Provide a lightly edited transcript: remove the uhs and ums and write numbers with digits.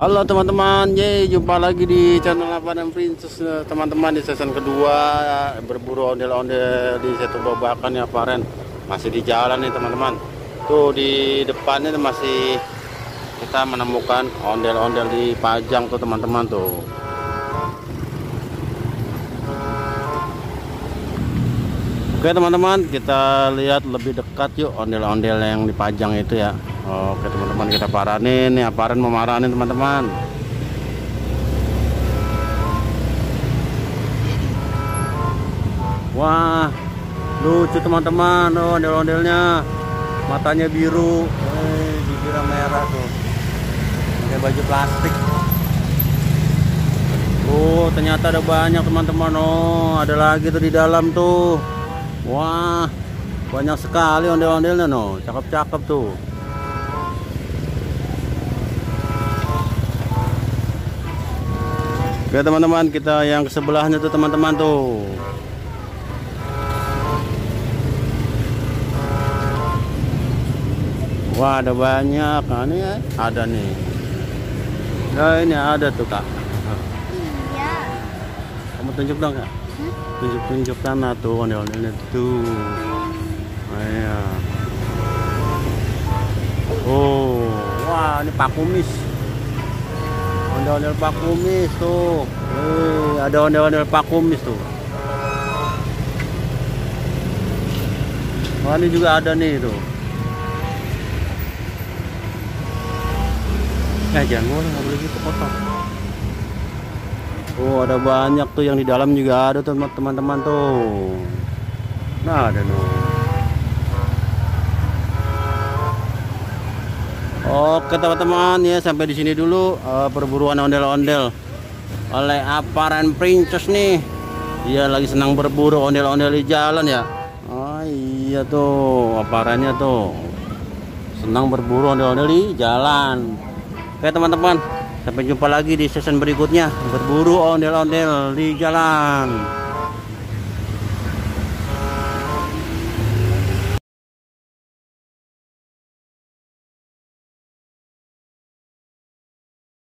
Halo teman-teman, jumpa lagi di channel Aparan Princess teman-teman. Di season kedua berburu ondel-ondel di Setu Babakan ya Paren. Masih di jalan nih teman-teman. Tuh di depannya masih kita menemukan ondel-ondel di Pajang tuh teman-teman tuh. Oke teman-teman, kita lihat lebih dekat yuk ondel-ondel yang di Pajang itu ya. Oke teman-teman, kita paranin nih, Aparen mau maranin teman-teman. Wah, lucu teman-teman. Oh, ondel-ondelnya matanya biru, bibirnya merah tuh, pakai baju plastik. Oh, ternyata ada banyak teman-teman. Oh, ada lagi tuh di dalam tuh. Wah, banyak sekali ondel-ondelnya no, cakep-cakep tuh. Oke teman-teman, kita yang ke sebelahnya tuh teman-teman tuh. Wah, ada banyak. Nah, ini ada nih. Nah, ini ada tuh kak. Iya. Kamu tunjuk dong kak. Tunjuk-tunjuk sana tuh ondel-ondelnya tuh. Iya. Oh, wah ini Pak Kumis. Ondel-ondel Pak Kumis tuh. Ada ondel-ondel Pak Kumis tuh. Wah ini juga ada nih tuh. Jangan boleh, nggak boleh gitu kotor. Oh ada banyak tuh, yang di dalam juga ada tuh teman-teman tuh. Nah ada tuh. Oke teman-teman ya, sampai di sini dulu perburuan ondel-ondel oleh Aparen Princess nih. Dia lagi senang berburu ondel-ondel di jalan ya. Oh iya tuh, Aparennya tuh senang berburu ondel-ondel di jalan. Oke teman-teman, sampai jumpa lagi di season berikutnya berburu ondel-ondel di jalan.